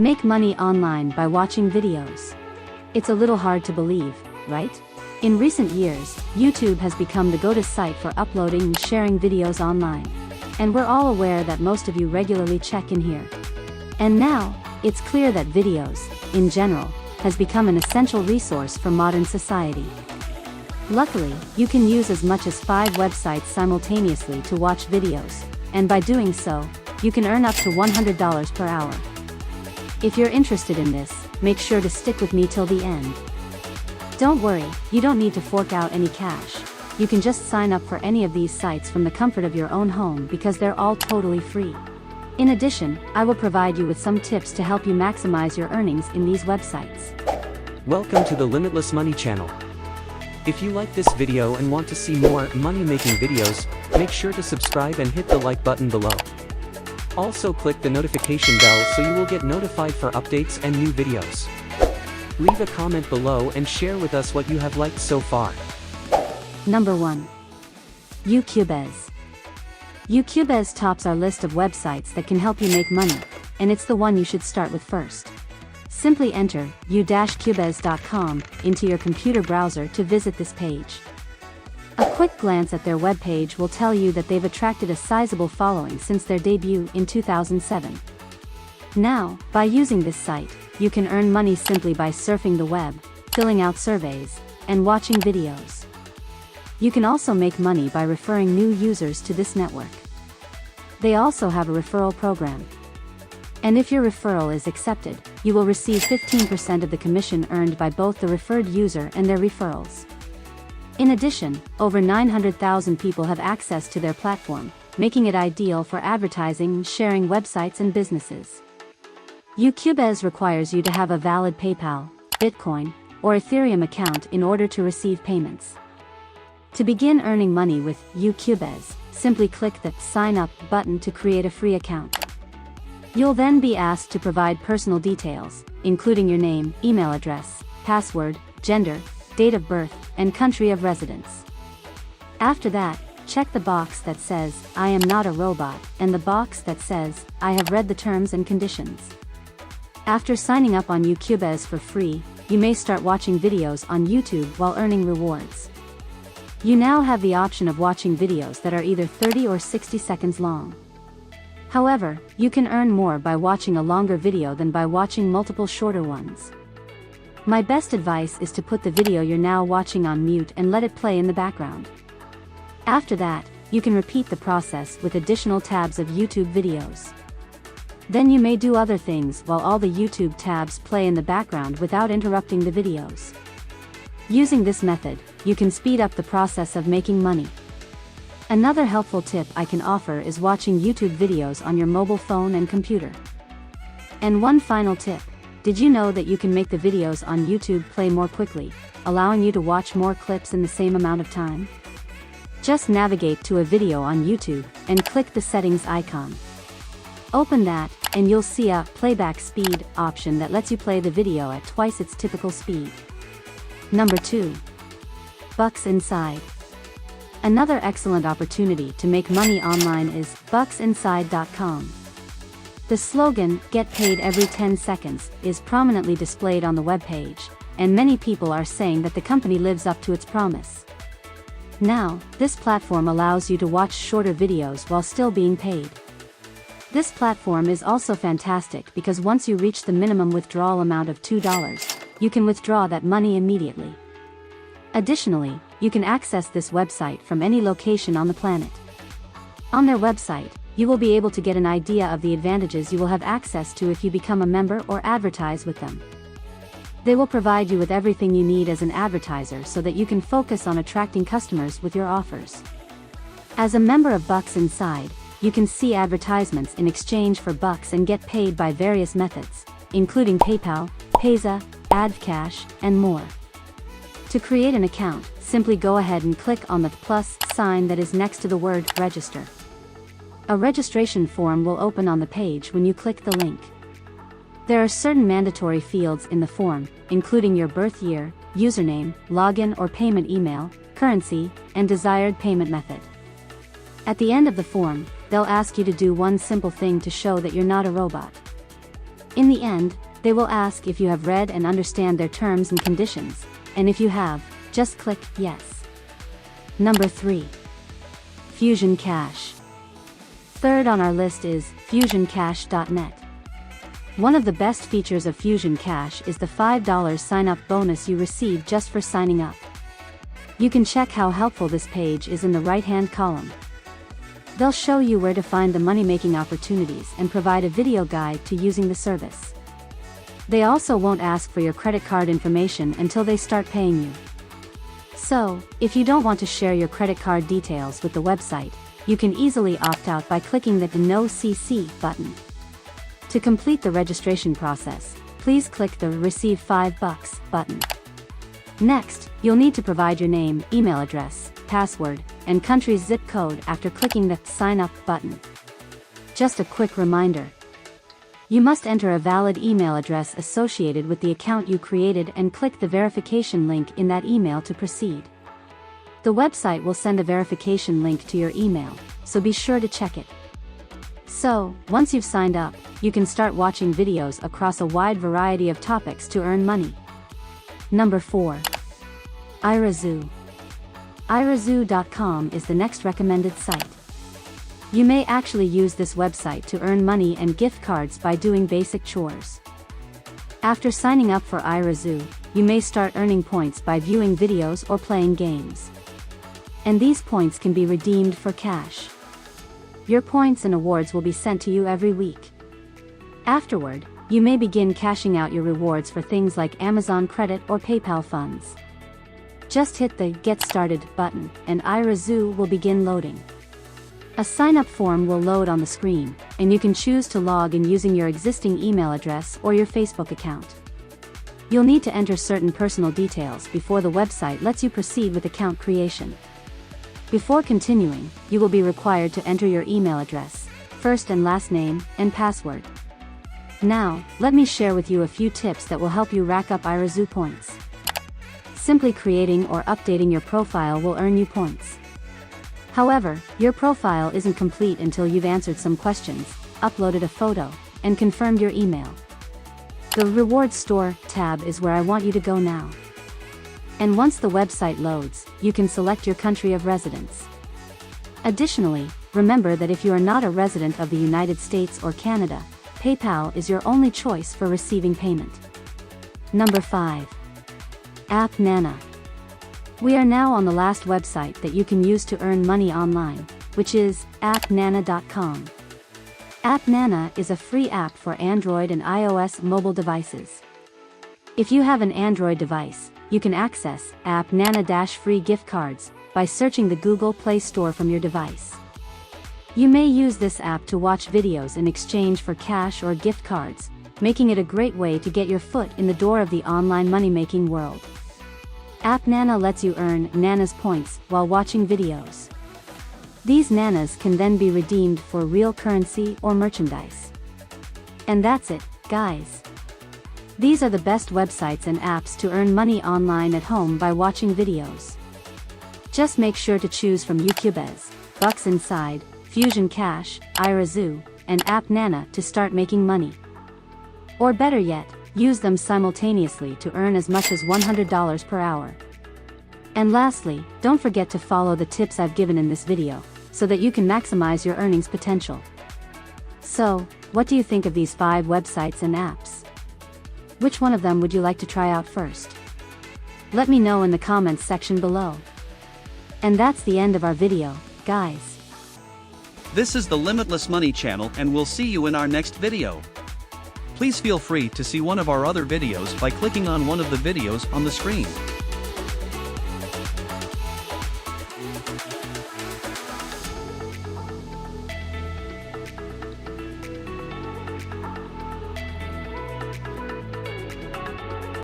Make money online by watching videos. It's a little hard to believe, right? In recent years, YouTube has become the go-to site for uploading and sharing videos online. And we're all aware that most of you regularly check in here. And now, it's clear that videos, in general, has become an essential resource for modern society. Luckily, you can use as much as 5 websites simultaneously to watch videos, and by doing so, you can earn up to $100 per hour. If you're interested in this, make sure to stick with me till the end. Don't worry, you don't need to fork out any cash. You can just sign up for any of these sites from the comfort of your own home because they're all totally free. In addition, I will provide you with some tips to help you maximize your earnings in these websites. Welcome to the Limitless Money channel. If you like this video and want to see more money-making videos, make sure to subscribe and hit the like button below. Also click the notification bell so you will get notified for updates and new videos. Leave a comment below and share with us what you have liked so far. Number 1. UCubus. UCubus tops our list of websites that can help you make money, and it's the one you should start with first. Simply enter u-cubus.com into your computer browser to visit this page. A quick glance at their webpage will tell you that they've attracted a sizable following since their debut in 2007. Now, by using this site, you can earn money simply by surfing the web, filling out surveys, and watching videos. You can also make money by referring new users to this network. They also have a referral program. And if your referral is accepted, you will receive 15% of the commission earned by both the referred user and their referrals. In addition, over 900,000 people have access to their platform, making it ideal for advertising and sharing websites and businesses. UCubus requires you to have a valid PayPal, Bitcoin, or Ethereum account in order to receive payments. To begin earning money with UCubus, simply click the Sign Up button to create a free account. You'll then be asked to provide personal details, including your name, email address, password, gender, date of birth, and country of residence. After that, check the box that says, I am not a robot, and the box that says, I have read the terms and conditions. After signing up on UCubus for free, you may start watching videos on YouTube while earning rewards. You now have the option of watching videos that are either 30 or 60 seconds long. However, you can earn more by watching a longer video than by watching multiple shorter ones. My best advice is to put the video you're now watching on mute and let it play in the background. After that, you can repeat the process with additional tabs of YouTube videos. Then you may do other things while all the YouTube tabs play in the background without interrupting the videos. Using this method, you can speed up the process of making money. Another helpful tip I can offer is watching YouTube videos on your mobile phone and computer. And one final tip, did you know that you can make the videos on YouTube play more quickly, allowing you to watch more clips in the same amount of time? Just navigate to a video on YouTube and click the settings icon. Open that, and you'll see a playback speed option that lets you play the video at twice its typical speed. Number 2. Bucks Inside. Another excellent opportunity to make money online is bucksinside.com. The slogan, "Get paid every 10 seconds," is prominently displayed on the webpage, and many people are saying that the company lives up to its promise. Now, this platform allows you to watch shorter videos while still being paid. This platform is also fantastic because once you reach the minimum withdrawal amount of $2, you can withdraw that money immediately. Additionally, you can access this website from any location on the planet. On their website, you will be able to get an idea of the advantages you will have access to if you become a member or advertise with them. They will provide you with everything you need as an advertiser so that you can focus on attracting customers with your offers. As a member of Bucks Inside, you can see advertisements in exchange for bucks and get paid by various methods, including PayPal, Payza, AdCash, and more. To create an account, simply go ahead and click on the plus sign that is next to the word register. A registration form will open on the page when you click the link. There are certain mandatory fields in the form, including your birth year, username, login or payment email, currency, and desired payment method. At the end of the form, they'll ask you to do one simple thing to show that you're not a robot. In the end, they will ask if you have read and understand their terms and conditions, and if you have, just click yes. Number 3. Fusion Cash. Third on our list is FusionCash.net. One of the best features of Fusion Cash is the $5 sign-up bonus you receive just for signing up. You can check how helpful this page is in the right-hand column. They'll show you where to find the money-making opportunities and provide a video guide to using the service. They also won't ask for your credit card information until they start paying you. So, if you don't want to share your credit card details with the website, you can easily opt out by clicking the No CC button. To complete the registration process, please click the Receive $5 button. Next, you'll need to provide your name, email address, password, and country's zip code after clicking the Sign Up button. Just a quick reminder. You must enter a valid email address associated with the account you created and click the verification link in that email to proceed. The website will send a verification link to your email, so be sure to check it. So, once you've signed up, you can start watching videos across a wide variety of topics to earn money. Number 4. Irazoo. Irazoo.com is the next recommended site. You may actually use this website to earn money and gift cards by doing basic chores. After signing up for Irazoo, you may start earning points by viewing videos or playing games. And these points can be redeemed for cash. Your points and awards will be sent to you every week. Afterward, you may begin cashing out your rewards for things like Amazon credit or PayPal funds. Just hit the Get Started button, and Irazoo will begin loading. A sign-up form will load on the screen, and you can choose to log in using your existing email address or your Facebook account. You'll need to enter certain personal details before the website lets you proceed with account creation. Before continuing, you will be required to enter your email address, first and last name, and password. Now, let me share with you a few tips that will help you rack up Irazoo points. Simply creating or updating your profile will earn you points. However, your profile isn't complete until you've answered some questions, uploaded a photo, and confirmed your email. The Rewards Store tab is where I want you to go now. And once the website loads, you can select your country of residence. Additionally, remember that if you are not a resident of the United States or Canada, PayPal is your only choice for receiving payment. Number 5. AppNana. We are now on the last website that you can use to earn money online, which is AppNana.com. AppNana is a free app for Android and iOS mobile devices. If you have an Android device, you can access AppNana-free gift cards by searching the Google Play Store from your device. You may use this app to watch videos in exchange for cash or gift cards, making it a great way to get your foot in the door of the online money-making world. AppNana lets you earn Nanas points while watching videos. These Nanas can then be redeemed for real currency or merchandise. And that's it, guys. These are the best websites and apps to earn money online at home by watching videos. Just make sure to choose from UCubus, Bucks Inside, Fusion Cash, Irazoo, and AppNana to start making money. Or better yet, use them simultaneously to earn as much as $100 per hour. And lastly, don't forget to follow the tips I've given in this video, so that you can maximize your earnings potential. So, what do you think of these 5 websites and apps? Which one of them would you like to try out first? Let me know in the comments section below. And that's the end of our video, guys. This is the Limitless Money channel, and we'll see you in our next video. Please feel free to see one of our other videos by clicking on one of the videos on the screen.